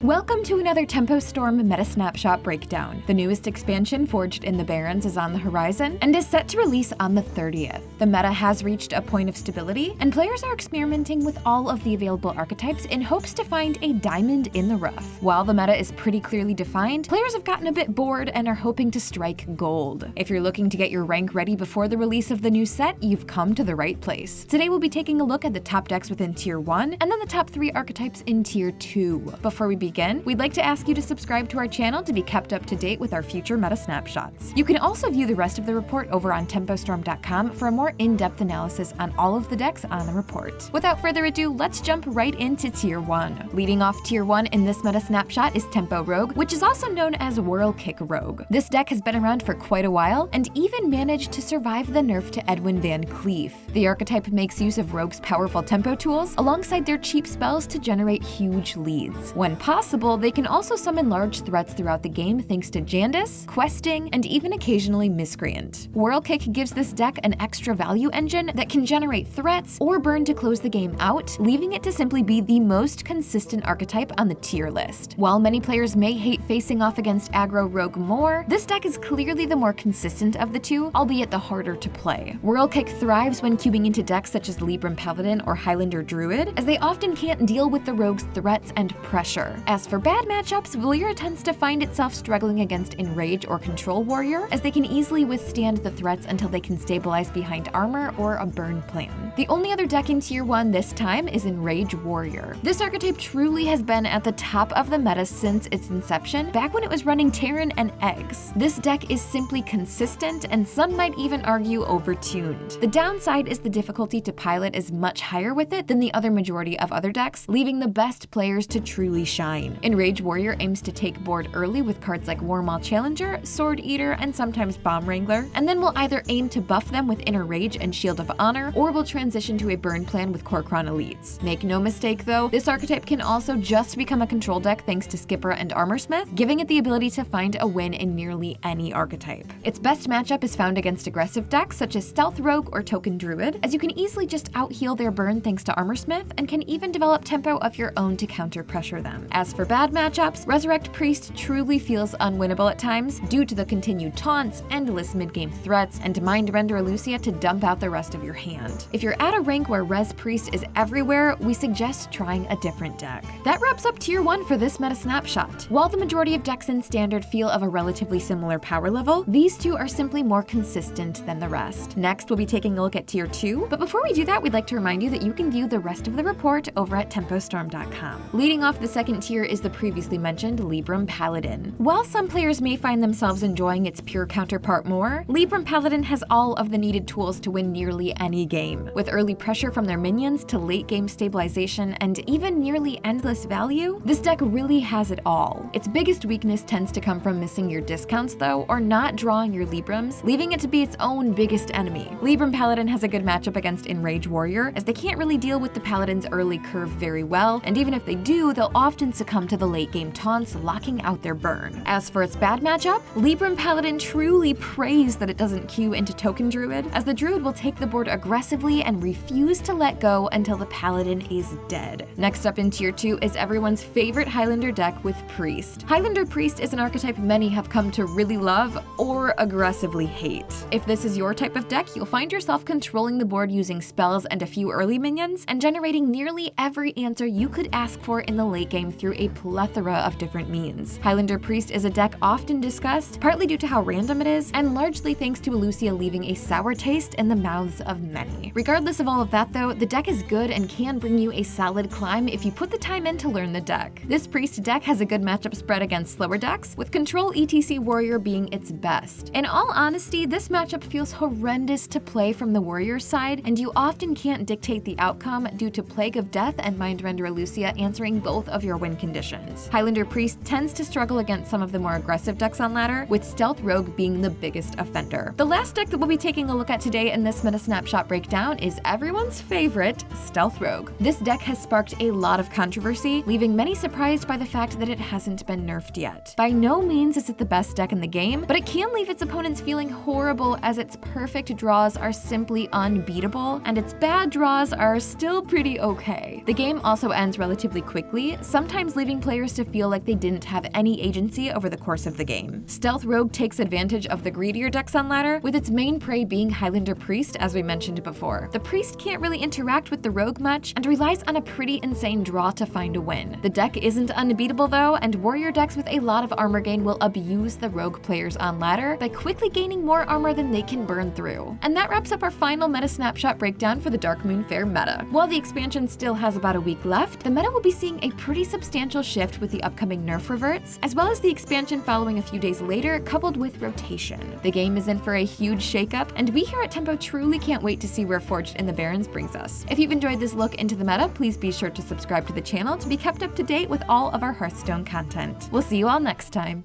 Welcome to another Tempo Storm Meta Snapshot breakdown. The newest expansion, Forged in the Barrens, is on the horizon and is set to release on the 30th. The meta has reached a point of stability, and players are experimenting with all of the available archetypes in hopes to find a diamond in the rough. While the meta is pretty clearly defined, players have gotten a bit bored and are hoping to strike gold. If you're looking to get your rank ready before the release of the new set, you've come to the right place. Today we'll be taking a look at the top decks within Tier 1, and then the top 3 archetypes in Tier 2. Before we begin, we'd like to ask you to subscribe to our channel to be kept up to date with our future meta snapshots. You can also view the rest of the report over on tempostorm.com for a more in-depth analysis on all of the decks on the report. Without further ado, let's jump right into Tier 1. Leading off Tier 1 in this meta snapshot is Tempo Rogue, which is also known as Whirlkick Rogue. This deck has been around for quite a while and even managed to survive the nerf to Edwin Van Cleef. The archetype makes use of Rogue's powerful tempo tools alongside their cheap spells to generate huge leads. When possible, they can also summon large threats throughout the game thanks to Jandis, questing, and even occasionally Miscreant. Whirlkick gives this deck an extra value engine that can generate threats or burn to close the game out, leaving it to simply be the most consistent archetype on the tier list. While many players may hate facing off against aggro Rogue more, this deck is clearly the more consistent of the two, albeit the harder to play. Whirlkick thrives when cubing into decks such as Libra Paladin or Highlander Druid, as they often can't deal with the Rogue's threats and pressure. As for bad matchups, Lyra tends to find itself struggling against Enrage or Control Warrior, as they can easily withstand the threats until they can stabilize behind armor or a burn plan. The only other deck in Tier 1 this time is Enrage Warrior. This archetype truly has been at the top of the meta since its inception, back when it was running Terran and Eggs. This deck is simply consistent, and some might even argue overtuned. The downside is the difficulty to pilot is much higher with it than the other majority of other decks, leaving the best players to truly shine. Enrage Warrior aims to take board early with cards like Warmaw Challenger, Sword Eater, and sometimes Bomb Wrangler, and then will either aim to buff them with Inner Rage and Shield of Honor, or will transition to a burn plan with Kor'kron Elites. Make no mistake though, this archetype can also just become a control deck thanks to Skipper and Armorsmith, giving it the ability to find a win in nearly any archetype. Its best matchup is found against aggressive decks such as Stealth Rogue or Token Druid, as you can easily just out-heal their burn thanks to Armorsmith, and can even develop tempo of your own to counter pressure them. As for bad matchups, Resurrect Priest truly feels unwinnable at times due to the continued taunts, endless mid-game threats, and Mind Render Elucia to dump out the rest of your hand. If you're at a rank where Res Priest is everywhere, we suggest trying a different deck. That wraps up Tier 1 for this meta snapshot. While the majority of decks in Standard feel of a relatively similar power level, these two are simply more consistent than the rest. Next, we'll be taking a look at Tier 2, but before we do that, we'd like to remind you that you can view the rest of the report over at tempostorm.com. Leading off the second tier is the previously mentioned Libra Paladin. While some players may find themselves enjoying its pure counterpart more, Libra Paladin has all of the needed tools to win nearly any game. With early pressure from their minions to late game stabilization and even nearly endless value, this deck really has it all. Its biggest weakness tends to come from missing your discounts though, or not drawing your Librams, leaving it to be its own biggest enemy. Libra Paladin has a good matchup against Enrage Warrior, as they can't really deal with the Paladin's early curve very well, and even if they do, they'll often succumb to the late game taunts, locking out their burn. As for its bad matchup, Libra Paladin truly prays that it doesn't queue into Token Druid, as the Druid will take the board aggressively and refuse to let go until the Paladin is dead. Next up in Tier 2 is everyone's favorite Highlander deck with Priest. Highlander Priest is an archetype many have come to really love or aggressively hate. If this is your type of deck, you'll find yourself controlling the board using spells and a few early minions, and generating nearly every answer you could ask for in the late game through a plethora of different means. Highlander Priest is a deck often discussed, partly due to how random it is, and largely thanks to Elucia leaving a sour taste in the mouths of many. Regardless of all of that though, the deck is good and can bring you a solid climb if you put the time in to learn the deck. This Priest deck has a good matchup spread against slower decks, with Control ETC Warrior being its best. In all honesty, this matchup feels horrendous to play from the Warrior side, and you often can't dictate the outcome due to Plague of Death and Mind Render Elucia answering both of your win conditions. Highlander Priest tends to struggle against some of the more aggressive decks on ladder, with Stealth Rogue being the biggest offender. The last deck that we'll be taking a look at today in this meta snapshot breakdown is everyone's favorite, Stealth Rogue. This deck has sparked a lot of controversy, leaving many surprised by the fact that it hasn't been nerfed yet. By no means is it the best deck in the game, but it can leave its opponents feeling horrible as its perfect draws are simply unbeatable, and its bad draws are still pretty okay. The game also ends relatively quickly, sometimes leaving players to feel like they didn't have any agency over the course of the game. Stealth Rogue takes advantage of the greedier decks on ladder, with its main prey being Highlander Priest, as we mentioned before. The Priest can't really interact with the Rogue much, and relies on a pretty insane draw to find a win. The deck isn't unbeatable though, and warrior decks with a lot of armor gain will abuse the Rogue players on ladder by quickly gaining more armor than they can burn through. And that wraps up our final meta snapshot breakdown for the Darkmoon Faire meta. While the expansion still has about a week left, the meta will be seeing a pretty substantial shift with the upcoming nerf reverts, as well as the expansion following a few days later, coupled with rotation. The game is in for a huge shakeup, and we here at Tempo truly can't wait to see where Forged in the Barrens brings us. If you've enjoyed this look into the meta, please be sure to subscribe to the channel to be kept up to date with all of our Hearthstone content. We'll see you all next time.